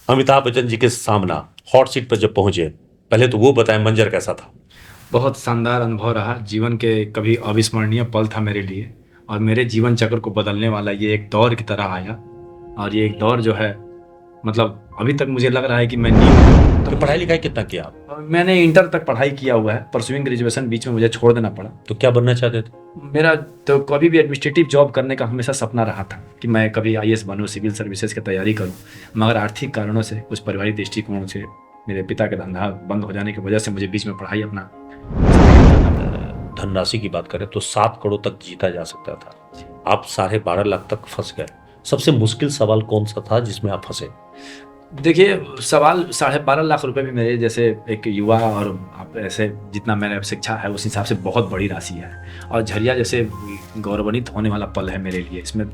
अमिताभ बच्चन जी के सामना hot seat पर जब पहुंचे, पहले तो वो बताएं मंजर कैसा था। बहुत शानदार अनुभव रहा। जीवन के कभी अविस्मरणीय पल था मेरे लिए और मेरे जीवन चक्र को बदलने वाला ये एक दौर की तरह आया। और ये एक दौर जो है मतलब अभी तक मुझे लग रहा है कि मैं नींद तो पढ़ाई लिखाई कितना किया आप? मैंने इंटर तक पढ़ाई किया हुआ है। परसुइंग ग्रेजुएशन बीच में मुझे छोड़ देना पड़ा। तो क्या बनना चाहते थे? मेरा तो कभी भी एडमिनिस्ट्रेटिव जॉब करने का हमेशा सपना रहा था कि मैं कभी आईएएस बनूं, सिविल सर्विसेज की तैयारी करूं। मगर आर्थिक कारणों से, कुछ पारिवारिक दृष्टिकोण से, मेरे पिता का धंधा बंद हो जाने की वजह से मुझे बीच में पढ़ाई अपना धनराशि की बात करें तो 7 करोड़ तक जीता जा सकता था। आप 12.5 लाख तक फंस गए। सबसे मुश्किल सवाल कौन सा था जिसमें आप फंसे? देखिए, सवाल 12.5 लाख रुपए भी मेरे जैसे एक युवा और आप ऐसे जितना मैंने शिक्षा है उस हिसाब से बहुत बड़ी राशि है। और झरिया जैसे गौरवान्वित होने वाला पल है मेरे लिए। इसमें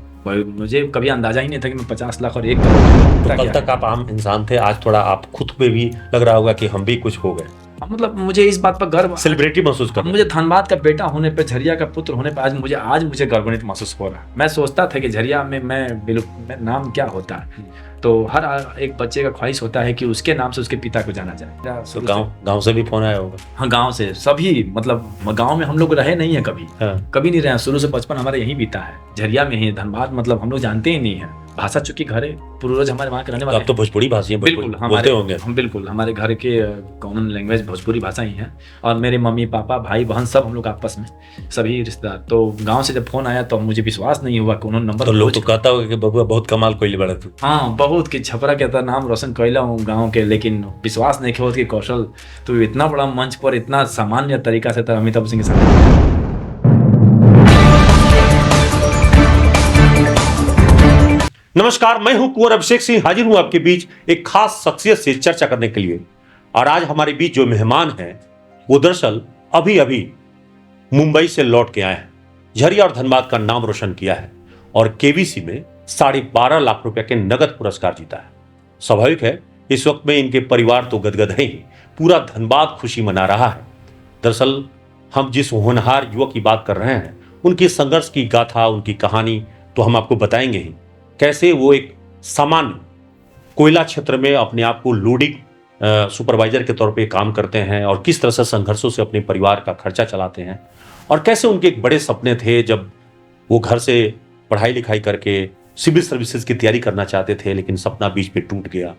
मुझे कभी अंदाजा ही नहीं था कि मैं 50 लाख और 1 करोड़ तो कल तक आप आम इंसान थे, आज थोड़ा आप खुद पे भी लग रहा होगा कि हम भी कुछ हो गए। मतलब मुझे इस बात पर गर्व, सेलिब्रिटी महसूस कर। मुझे धनबाद का बेटा होने पे, झरिया का पुत्र होने पे आज मुझे गर्वान्वित महसूस हो रहा है। मैं सोचता था कि झरिया में मैं नाम क्या होता है। तो हर एक बच्चे का ख्वाहिश होता है कि उसके नाम से उसके पिता को जाना जाए। तो गांव से भी फोन आया होगा? हाँ, गांव से सभी, मतलब गांव में हम लोग रहे नहीं है कभी। कभी नहीं रहे। शुरू से बचपन हमारा यहीं बीता है, झरिया में ही। धनबाद मतलब हम लोग जानते ही नहीं है। भाषा चूंकि घर है, पूर्वज हमारे वहाँ के रहने वाले। अब तो भोजपुरी भाषी बिल्कुल बोलते होंगे। हम बिल्कुल हमारे घर के कॉमन लैंग्वेज भोजपुरी भाषा ही है। और मेरे मम्मी पापा भाई बहन सब हम लोग आपस में सभी रिश्तेदार। तो गांव से जब फोन आया तो मुझे विश्वास नहीं हुआ कि उन्होंने नंबर। तो लोग तो कहता होगा कि बबुआ बहुत कमाल कोई बड़ा तू। हाँ, बहुत कि छपरा के था नाम रोशन कैला हूँ गाँव के, लेकिन विश्वास नहीं किया कि कौशल तो इतना बड़ा मंच पर इतना सामान्य तरीका से था अमिताभ सिंह के साथ। नमस्कार, मैं हूं कुंवर अभिषेक सिंह, हाजिर हूं आपके बीच एक खास शख्सियत से चर्चा करने के लिए। और आज हमारे बीच जो मेहमान हैं वो दरअसल अभी अभी मुंबई से लौट के आए हैं। झरिया और धनबाद का नाम रोशन किया है और केबीसी में 12.5 लाख रुपए के नगद पुरस्कार जीता है। स्वाभाविक है इस वक्त में इनके परिवार तो गदगद है ही, पूरा धनबाद खुशी मना रहा है। दरअसल हम जिस होनहार युवक की बात कर रहे हैं उनकी संघर्ष की गाथा, उनकी कहानी तो हम आपको बताएंगे ही। कैसे वो एक सामान्य कोयला क्षेत्र में अपने आप को लोडिंग सुपरवाइजर के तौर पे काम करते हैं और किस तरह से संघर्षों से अपने परिवार का खर्चा चलाते हैं, और कैसे उनके एक बड़े सपने थे जब वो घर से पढ़ाई लिखाई करके सिविल सर्विसेज की तैयारी करना चाहते थे, लेकिन सपना बीच में टूट गया।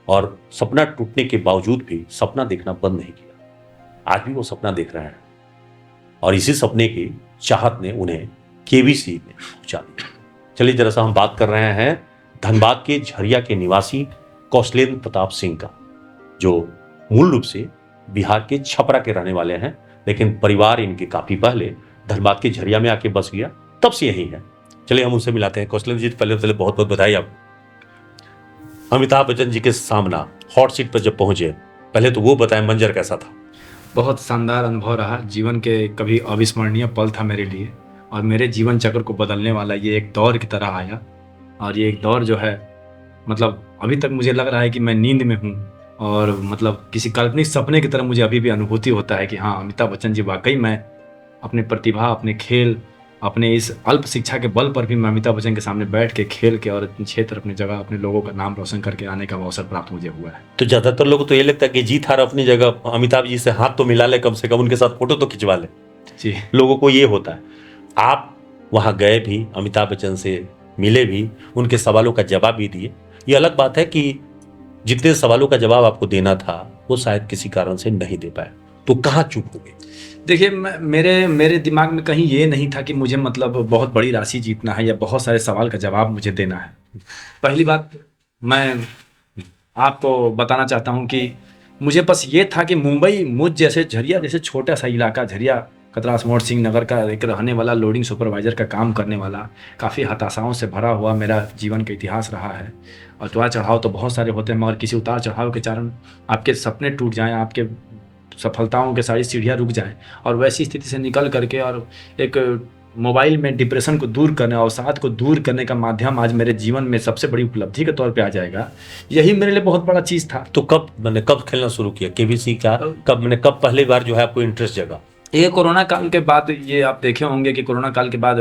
और सपना टूटने के बावजूद भी सपना देखना बंद नहीं किया। आज भी वो सपना देख रहे हैं और इसी सपने की चाहत ने उन्हें केबीसी में पहुंचा दिया। चलिए जरा सा हम बात कर रहे हैं धनबाद के झरिया के निवासी कौशलेंद्र प्रताप सिंह का, जो मूल रूप से बिहार के छपरा के रहने वाले हैं, लेकिन परिवार इनके काफी पहले धनबाद के झरिया में आके बस गया, तब से यही है। चलिए हम उनसे मिलाते हैं। कौशलेंद्र जी, पहले बहुत बहुत बधाई। आप अमिताभ बच्चन जी के सामना हॉट सीट पर जब पहुंचे, पहले तो वो बताएं मंजर कैसा था। बहुत शानदार अनुभव रहा। जीवन के कभी अविस्मरणीय पल था मेरे लिए और मेरे जीवन चक्र को बदलने वाला ये एक दौर की तरह आया। और ये एक दौर जो है मतलब अभी तक मुझे लग रहा है कि मैं नींद में हूँ और मतलब किसी काल्पनिक सपने की तरह मुझे अभी भी अनुभूति होता है कि हाँ, अमिताभ बच्चन जी वाकई मैं अपने प्रतिभा, अपने खेल, अपने इस अल्प शिक्षा के बल पर भी मैं अमिताभ बच्चन के सामने बैठ के खेल के और अपने क्षेत्र, अपनी जगह, अपने लोगों का नाम रोशन करके आने का अवसर प्राप्त मुझे हुआ है। तो ज्यादातर लोगों को तो ये लगता है कि जीत हार अपनी जगह, अमिताभ जी से हाथ तो मिला ले, कम से कम उनके साथ फोटो तो खिंचवा ले। जी, लोगों को ये होता है। आप वहां गए भी, अमिताभ बच्चन से मिले भी, उनके सवालों का जवाब भी दिए। ये अलग बात है कि जितने सवालों का जवाब आपको देना था वो शायद किसी कारण से नहीं दे पाए, तो कहाँ चूक हो गई? देखिए, मेरे दिमाग में कहीं ये नहीं था कि मुझे मतलब बहुत बड़ी राशि जीतना है या बहुत सारे सवाल का जवाब मुझे देना है। पहली बात मैं आपको बताना चाहता हूँ कि मुझे बस ये था कि मुंबई, मुझ जैसे झरिया जैसे छोटा सा इलाका, झरिया कतरास मोड़ सिंह नगर का एक रहने वाला, लोडिंग सुपरवाइजर का काम करने वाला, काफ़ी हताशाओं से भरा हुआ मेरा जीवन का इतिहास रहा है। और उतार चढ़ाव तो बहुत सारे होते हैं, मगर किसी उतार चढ़ाव के कारण आपके सपने टूट जाएं, आपके सफलताओं के सारी सीढ़ियाँ रुक जाएं, और वैसी स्थिति से निकल करके और एक मोबाइल में डिप्रेशन को दूर करने, अवसाद को दूर करने का माध्यम आज मेरे जीवन में सबसे बड़ी उपलब्धि के तौर पे आ जाएगा। यही मेरे लिए बहुत बड़ा चीज़ था। तो कब खेलना शुरू किया केबीसी का? कब पहली बार जो है आपको इंटरेस्ट जगा? ये कोरोना काल के बाद, ये आप देखे होंगे कि कोरोना काल के बाद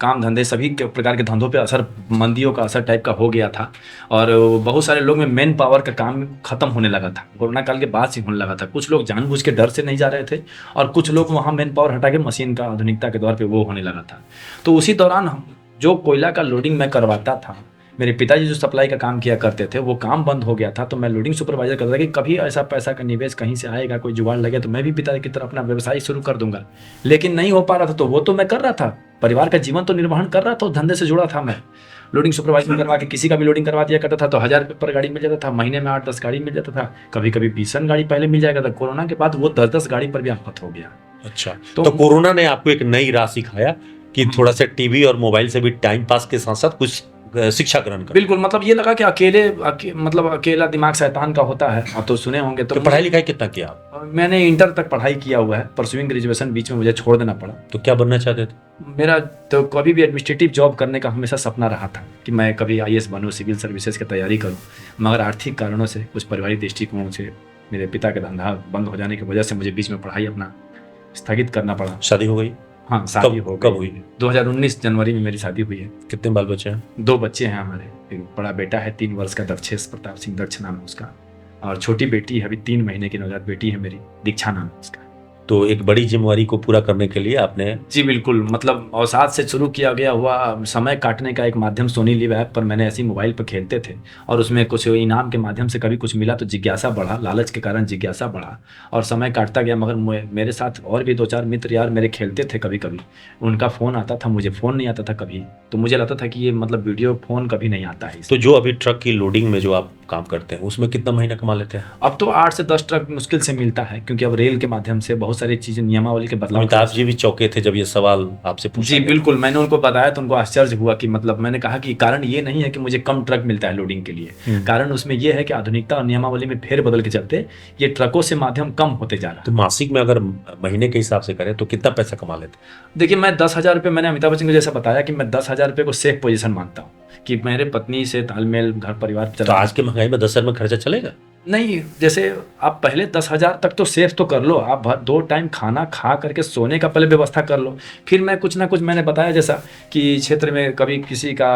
काम धंधे सभी के प्रकार के धंधों पे असर, मंदियों का असर टाइप का हो गया था। और बहुत सारे लोग में मैन पावर का काम खत्म होने लगा था, कोरोना काल के बाद से होने लगा था। कुछ लोग जानबूझ के डर से नहीं जा रहे थे और कुछ लोग वहाँ मैन पावर हटा के मशीन का आधुनिकता के दौर पे वो होने लगा था। तो उसी दौरान जो कोयला का लोडिंग मैं करवाता था, मेरे पिताजी जो सप्लाई का काम किया करते थे, वो काम बंद हो गया था। तो मैं लोडिंग सुपरवाइजर करता था कि कभी ऐसा पैसा का निवेश कहीं से आएगा, कोई जुगाड़ लगे तो मैं भी पिताजी की तरह अपना व्यवसाय शुरू कर दूंगा। लेकिन नहीं हो पा रहा था, तो वो तो मैं कर रहा था, परिवार का जीवन तो निर्वहन कर रहा था, उस धंधे से जुड़ा था मैं। लोडिंग सुपरवाइजर करवा के किसी का भी लोडिंग करवा दिया करता था, तो 1000 पर गाड़ी मिल जाता था, महीने में 8-10 गाड़ी मिल जाता था, कभी कभी 20 गाड़ी पहले मिल जाएगा था। कोरोना के बाद वो 10-10 गाड़ी पर भी आफत हो गया। अच्छा, तो कोरोना ने आपको एक नई राह सिखाया कि थोड़ा सा टीवी और मोबाइल से भी टाइम पास के साथ साथ कुछ शिक्षा ग्रहण कर। बिल्कुल, मतलब ये लगा कि मतलब अकेला दिमाग शैतान का होता है, आप तो सुने होंगे। तो पढ़ाई लिखाई कितना किया आप? मैंने इंटर तक पढ़ाई किया हुआ है, परसुइंग ग्रेजुएशन बीच में मुझे छोड़ देना पड़ा। तो क्या बनना चाहते थे? मेरा तो कभी भी एडमिनिस्ट्रेटिव जॉब करने का हमेशा सपना रहा था कि मैं कभी IAS बनूं, सिविल सर्विसेज की तैयारी करूं। मगर आर्थिक कारणों से, कुछ पारिवारिक दृष्टिकोणों से, मेरे पिता का धंधा बंद हो जाने की वजह से मुझे बीच में पढ़ाई अपना स्थगित करना पड़ा। शादी हो गई? हाँ, शादी हो गई। कब हुई? 2019 जनवरी में मेरी शादी हुई है। कितने बाल बच्चे हैं? 2 बच्चे हैं हमारे। एक बड़ा बेटा है 3 वर्ष का, दक्षेश प्रताप सिंह, दक्ष नाम है उसका। और छोटी बेटी है, अभी 3 महीने की नवजात बेटी है मेरी, दीक्षा नाम है उसका। तो एक बड़ी जिम्मेवारी को पूरा करने के लिए आपने? जी बिल्कुल, मतलब अवसाद से शुरू किया गया हुआ समय काटने का एक माध्यम सोनी लिव ऐप पर मैंने ऐसी मोबाइल पर खेलते थे और उसमें कुछ इनाम के माध्यम से कभी कुछ मिला तो जिज्ञासा बढ़ा, लालच के कारण जिज्ञासा बढ़ा और समय काटता गया। मगर मेरे साथ और भी 2-4 मित्र यार मेरे खेलते थे, कभी कभी उनका फ़ोन आता था, मुझे फ़ोन नहीं आता था कभी। तो मुझे लगता था कि ये मतलब वीडियो फ़ोन कभी नहीं आता है। तो जो अभी ट्रक की लोडिंग में जो आप काम करते हैं उसमें कितना महीना कमा लेते हैं? अब तो 8 से 10 ट्रक मुश्किल से मिलता है, क्योंकि अब रेल के माध्यम से बहुत सारी चीज़ें, नियमावली के बदलाव। अमिताभ जी भी चौंके थे जब ये सवाल आपसे पूछा जी गया। बिल्कुल, मैंने उनको बताया तो उनको आश्चर्य हुआ कि मतलब मैंने कहा कि कारण ये नहीं है कि मुझे कम ट्रक मिलता है लोडिंग के लिए, कारण उसमें ये है कि आधुनिकता और नियमावली में फेर बदल के चलते ये ट्रकों से माध्यम कम होते जा रहा है। तो मासिक में अगर महीने के हिसाब से करें तो कितना पैसा कमा लेते? देखिए, मैं 10,000 रुपये, मैंने अमिताभ बच्चन को जैसा बताया कि मैं 10,000 रुपये को सेफ पोजीशन मानता हूँ कि मेरे पत्नी से तालमेल, घर परिवार तो आज के महंगाई में 10,000 में खर्चा चलेगा? नहीं, जैसे आप पहले 10,000 तक तो सेफ तो कर लो, आप 2 टाइम खाना खा करके सोने का पहले व्यवस्था कर लो, फिर मैं कुछ ना कुछ, मैंने बताया जैसा कि क्षेत्र में कभी किसी का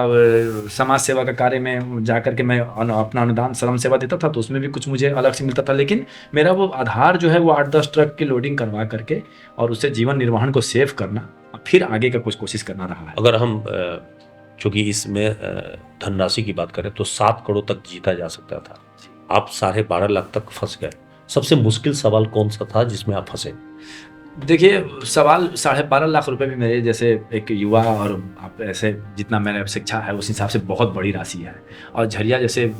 समाज सेवा का कार्य में जा करके मैं अपना अनुदान श्रम सेवा देता था, तो उसमें भी कुछ मुझे अलग से मिलता था। लेकिन मेरा वो आधार जो है वो 8-10 ट्रक की लोडिंग करवा करके और उससे जीवन निर्वहन को सेव करना, फिर आगे का कुछ कोशिश करना रहा है। अगर हम चूंकि इसमें धनराशि की बात करें तो 7 करोड़ तक जीता जा सकता था, आप 12.5 लाख तक फंस गए। सबसे मुश्किल सवाल कौन सा था जिसमें आप फंसे? देखिए, सवाल 12.5 लाख रुपए भी मेरे जैसे एक युवा और आप ऐसे जितना मैंने शिक्षा है उस हिसाब से बहुत बड़ी राशि है और झरिया जैसे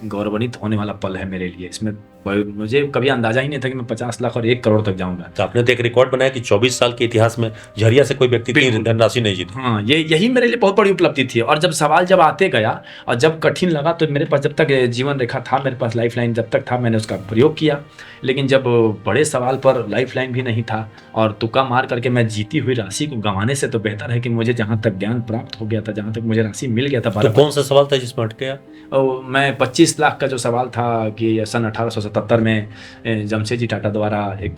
गौरवान्वित होने वाला पल है मेरे लिए। इसमें मुझे कभी अंदाजा ही नहीं था कि मैं 50 लाख और 1 करोड़ तक जाऊंगा। तो आपने तो एक रिकॉर्ड बनाया कि 24 साल के इतिहास में झरिया से कोई व्यक्ति इतनी धनराशि नहीं जीता। हाँ, यही मेरे लिए बहुत बड़ी उपलब्धि थी। और जब सवाल जब आते गया और जब कठिन लगा तो मेरे पास जब तक जीवन रेखा था, मेरे पास लाइफ लाइन जब तक था, मैंने उसका प्रयोग किया। लेकिन जब बड़े सवाल पर लाइफ लाइन भी नहीं था और तुक्का मार करके मैं जीती हुई राशि को गंवाने से तो बेहतर है कि मुझे जहाँ तक ज्ञान प्राप्त हो गया था, जहाँ तक मुझे राशि मिल गया था। तो कौन सा सवाल था जिसमें अटके आप? मैं 25 लाख का जो सवाल था कि सन 1877 में जमशेदजी टाटा द्वारा एक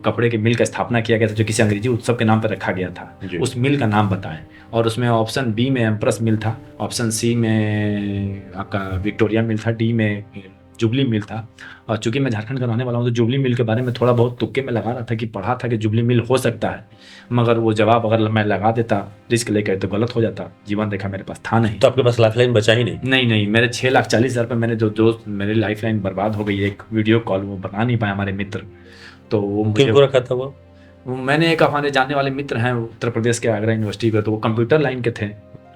कपड़े के मिल का स्थापना किया गया था जो किसी अंग्रेजी उत्सव के नाम पर रखा गया था, उस मिल का नाम बताएं। और उसमें ऑप्शन बी में एम्प्रेस मिल था, ऑप्शन सी में आपका विक्टोरिया मिल था, डी में जुबली मिल था। और चूंकि मैं झारखंड का रहने वाला हूँ तो जुबली मिल के बारे में थोड़ा बहुत तुक्के में लगा रहा था कि पढ़ा था कि जुबली मिल हो सकता है, मगर वो जवाब अगर मैं लगा देता रिस्क लेकर तो गलत हो जाता। जीवन रेखा मेरे पास था नहीं। तो आपके पास लाइफ लाइन बचा ही नहीं? नहीं, मेरे 6,40,000 रुपये मैंने जो दोस्त, मेरी लाइफ लाइन बर्बाद हो गई। एक वीडियो कॉल वो बता नहीं पाए हमारे मित्र, तो वो मुझे रखा था वो। मैंने एक हमारे जानने वाले मित्र हैं उत्तर प्रदेश के आगरा यूनिवर्सिटी के, तो वो कंप्यूटर लाइन के थे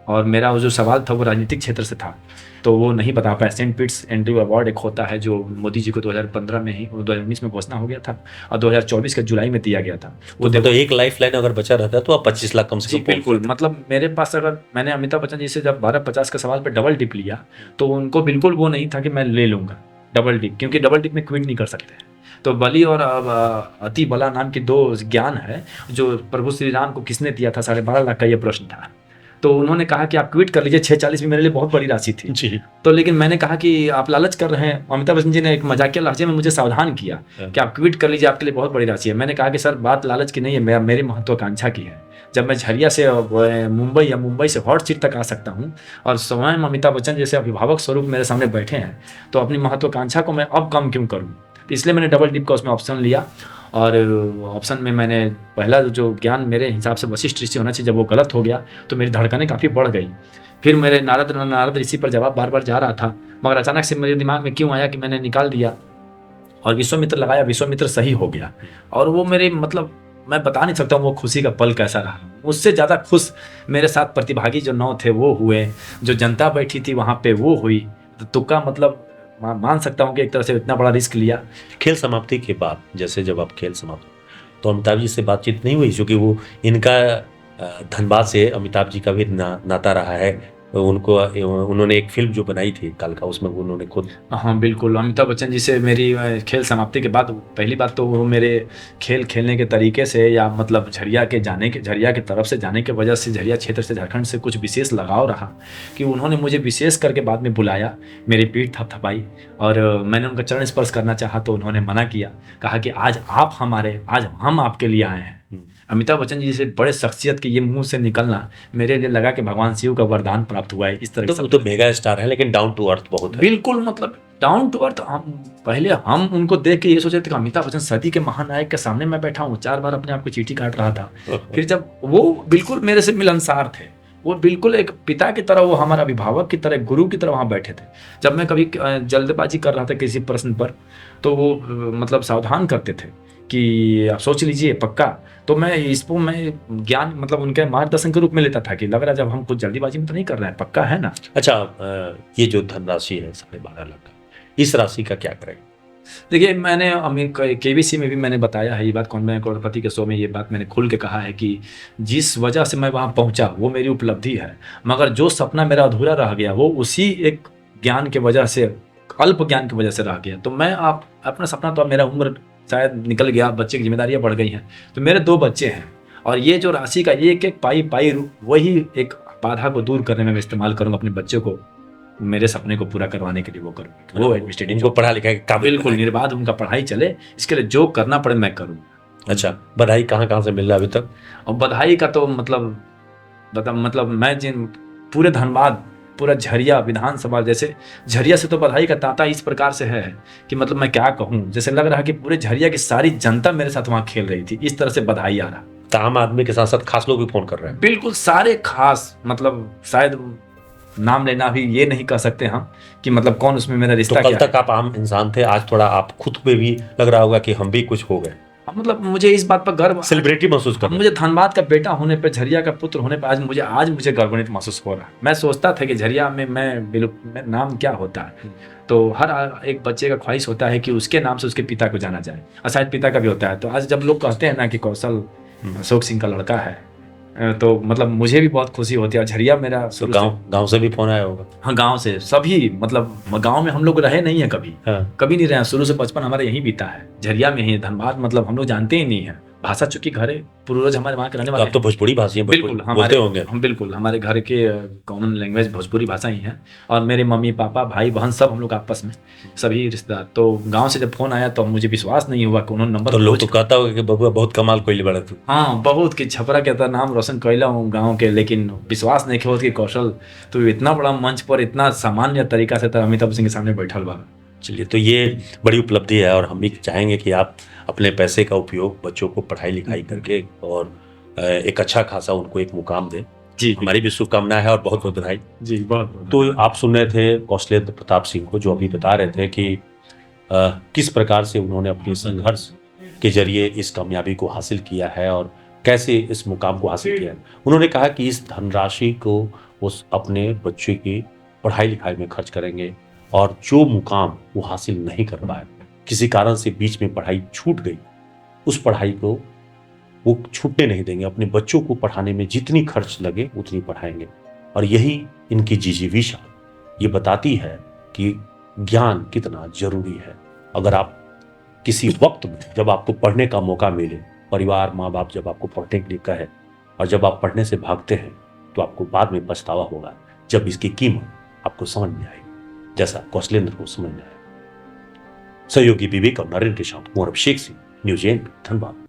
और मेरा वो जो सवाल था वो राजनीतिक क्षेत्र से था, तो वो नहीं बता पाया। सेंट पिट्स एंड्रयू अवार्ड एक होता है जो मोदी जी को 2015 में ही, 2019 में घोषणा हो गया था और 2024 के जुलाई में दिया गया था। वो तो एक लाइफ लाइन अगर बचा रहता तो आप 25 लाख कम से कम। बिल्कुल, मतलब मेरे पास अगर मैंने अमिताभ बच्चन जी से जब 1250 के सवाल पर डबल डिप लिया तो उनको बिल्कुल वो नहीं था कि मैं ले लूँगा डबल डिप, क्योंकि डबल डिप में क्विट नहीं कर सकते। तो बलि और अति बला नाम की 2 ज्ञान है जो प्रभु श्री राम को किसने दिया था। 12.5 लाख का ये प्रश्न था। तो उन्होंने कहा कि आप क्विट कर लीजिए, 640 भी मेरे लिए बहुत बड़ी राशि थी जी। तो लेकिन मैंने कहा कि आप लालच कर रहे हैं। अमिताभ बच्चन जी ने एक मजाकिया लहजे में मुझे सावधान किया कि आप क्विट कर लीजिए, आपके लिए बहुत बड़ी राशि है। मैंने कहा कि सर बात लालच की नहीं है, मेरी महत्वाकांक्षा की है। जब मैं झरिया से मुंबई या मुंबई से हॉट सीट तक आ सकता हूँ और स्वयं अमिताभ बच्चन जैसे अभिभावक स्वरूप मेरे सामने बैठे हैं, तो अपनी महत्वाकांक्षा को मैं अब कम क्यों करूँ। तो इसलिए मैंने डबल डिप का उसमें ऑप्शन लिया और ऑप्शन में मैंने पहला जो ज्ञान मेरे हिसाब से वशिष्ठ ऋषि होना चाहिए, जब वो गलत हो गया तो मेरी धड़कनें काफ़ी बढ़ गई। फिर मेरे नारद ऋषि पर जवाब बार बार जा रहा था, मगर अचानक से मेरे दिमाग में क्यों आया कि मैंने निकाल दिया और विश्वामित्र लगाया, विश्वामित्र सही हो गया। और वो मेरे मतलब मैं बता नहीं सकता हूँ वो खुशी का पल कैसा रहा। उससे ज़्यादा खुश मेरे साथ प्रतिभागी जो 9 थे वो हुए, जो जनता बैठी थी वहाँ पे वो हुई। तो तुक्का मतलब मान सकता हूँ कि एक तरह से इतना बड़ा रिस्क लिया। खेल समाप्ति के बाद जैसे जब आप खेल समाप्त तो अमिताभ जी से बातचीत नहीं हुई, क्योंकि वो इनका धनबाद से अमिताभ जी का भी नाता रहा है। उन्होंने एक फिल्म जो बनाई थी कालका, उसमें उन्होंने खुद। हाँ बिल्कुल, अमिताभ बच्चन जी से मेरी खेल समाप्ति के बाद पहली बात तो वो मेरे खेल खेलने के तरीके से या मतलब झरिया की तरफ से जाने के वजह से, झरिया क्षेत्र से झारखंड से कुछ विशेष लगाव रहा कि उन्होंने मुझे विशेष करके बाद में बुलाया, मेरी पीठ थपथपाई और मैंने उनका चरण स्पर्श करना चाहा तो उन्होंने मना किया, कहा कि आज हम आपके लिए आए हैं। अमिताभ बच्चन जी से बड़े शख्सियत के ये मुंह से निकलना मेरे लिए लगा कि भगवान शिव का वरदान प्राप्त हुआ है। इस तरह तो मेगा स्टार है लेकिन डाउन टू अर्थ बहुत है। बिल्कुल, मतलब डाउन टू अर्थ। हम उनको देख के ये सोचे थे कि अमिताभ बच्चन सदी के महानायक के सामने मैं बैठा हूँ, 4 बार अपने आप को चींटी काट रहा था। फिर जब वो बिल्कुल मेरे से मिलनसार थे, वो बिल्कुल एक पिता की तरह, वो हमारा अभिभावक की तरह, गुरु की तरह वहाँ बैठे थे। जब मैं कभी जल्दबाजी कर रहा था किसी प्रश्न पर तो वो मतलब सावधान करते थे कि आप सोच लीजिए पक्का। तो मैं इसको ज्ञान मतलब उनके मार्गदर्शन के रूप में लेता था कि लग रहा जब हम कुछ जल्दीबाजी में तो नहीं कर रहे हैं, पक्का है ना। अच्छा, ये जो धनराशि है 12.5 लाख का, इस राशि का क्या करेंगे? देखिए, मैंने केबीसी में भी मैंने बताया है ये बात, कौन मैं करोड़पति के शो में ये बात मैंने खुल के कहा है कि जिस वजह से मैं वहाँ पहुँचा वो मेरी उपलब्धि है, मगर जो सपना मेरा अधूरा रह गया वो उसी एक ज्ञान के वजह से, अल्प ज्ञान की वजह से रह गया। तो मैं अपना सपना, तो अब मेरा उम्र शायद निकल गया, बच्चे की जिम्मेदारियां बढ़ गई हैं, तो मेरे 2 बच्चे हैं और ये जो राशि का एक एक पाई वही एक बाधा को दूर करने में मैं इस्तेमाल करूंगा, अपने बच्चे को मेरे सपने को पूरा करवाने के लिए वो करूँ। वो एडमिनिस्ट्रेटिव उनको पढ़ा लिखा के बिल्कुल निर्बाध उनका पढ़ाई चले, इसके लिए जो करना पड़े मैं करूँ। अच्छा, बधाई कहाँ से मिल रहा है अभी तक? और बधाई का तो मतलब मैं जिन पूरे धनबाद, पूरा झरिया विधानसभा, जैसे झरिया से तो बधाई का तांता इस प्रकार से है कि मतलब मैं क्या कहूँ, जैसे लग रहा है कि पूरे झरिया की सारी जनता मेरे साथ वहाँ खेल रही थी, इस तरह से बधाई आ रहा। तो आम आदमी के साथ साथ खास लोग भी फोन कर रहे हैं। बिल्कुल, सारे खास, मतलब शायद नाम लेना भी ये नहीं कह सकते हम कि मतलब कौन उसमें मेरा रिश्ता। तो कल तक आप आम इंसान थे, आज थोड़ा आप खुद पे भी लग रहा होगा कि हम भी कुछ हो गए। मतलब मुझे इस बात पर गर्व, सेलिब्रिटी महसूस कर, मुझे धनबाद का बेटा होने पर, झरिया का पुत्र होने पर आज मुझे गर्वान्वित महसूस हो रहा है। मैं सोचता था कि झरिया में मैं नाम क्या होता है, तो हर एक बच्चे का ख्वाहिश होता है कि उसके नाम से उसके पिता को जाना जाए, और शायद पिता का भी होता है। तो आज जब लोग कहते हैं ना कि कौशल अशोक सिंह का लड़का है, तो मतलब मुझे भी बहुत खुशी होती है। झरिया मेरा तो गांव से भी फोन आया होगा? हाँ, गांव से सभी, मतलब गांव में हम लोग रहे नहीं है कभी। हाँ। कभी नहीं रहे, शुरू से बचपन हमारा यहीं बीता है, झरिया में ही। धनबाद मतलब हम लोग जानते ही नहीं है भाषा, चूंकि घर पूर्वज हमारे वहाँ के रहने वाले। अब तो भोजपुरी भाषी हैं, बिल्कुल बोलते होंगे। हम बिल्कुल, हमारे घर के कॉमन लैंग्वेज भोजपुरी भाषा ही है। और मेरे मम्मी पापा भाई बहन सब हम लोग आपस में सभी रिश्तेदार। तो गांव से जब फोन आया तो मुझे विश्वास नहीं हुआ कि उन्होंने नंबर। तो लोग तो कहता होगा कि बबुआ बहुत कमाल कोई बड़ा तू। हाँ, बहुत कि छपरा के तरह नाम रोशन कैला हूँ गाँव के, लेकिन विश्वास नहीं होता कि कौशल तो इतना बड़ा मंच पर इतना सामान्य तरीका से अमिताभ सिंह के सामने बैठल बा। चलिए, तो ये बड़ी उपलब्धि है और हम भी चाहेंगे कि आप अपने पैसे का उपयोग बच्चों को पढ़ाई लिखाई करके और एक अच्छा खासा उनको एक मुकाम दें। जी, हमारी भी शुभकामनाएं है और बहुत बहुत बधाई। जी, बहुत। तो आप सुन रहे थे कौशलेंद्र प्रताप सिंह को, जो अभी बता रहे थे कि किस प्रकार से उन्होंने अपने संघर्ष के जरिए इस कामयाबी को हासिल किया है और कैसे इस मुकाम को हासिल किया है। उन्होंने कहा कि इस धनराशि को वो अपने बच्चे की पढ़ाई लिखाई में खर्च करेंगे और जो मुकाम वो हासिल नहीं कर पाए, किसी कारण से बीच में पढ़ाई छूट गई, उस पढ़ाई को वो छूटने नहीं देंगे। अपने बच्चों को पढ़ाने में जितनी खर्च लगे उतनी पढ़ाएंगे। और यही इनकी जिजीविषा ये बताती है कि ज्ञान कितना जरूरी है। अगर आप किसी वक्त में जब आपको पढ़ने का मौका मिले, परिवार माँ बाप जब आपको पढ़ने के लिए कहे और जब आप पढ़ने से भागते हैं, तो आपको बाद में पछतावा होगा जब इसकी कीमत आपको समझ में आएगी, जैसा कौशलेंद्र को समझ में आया। सहयोगी विवेक और नरेंद्र के साथ कुंवर अभिषेक सिंह, न्यूज़ 8, धनबाद।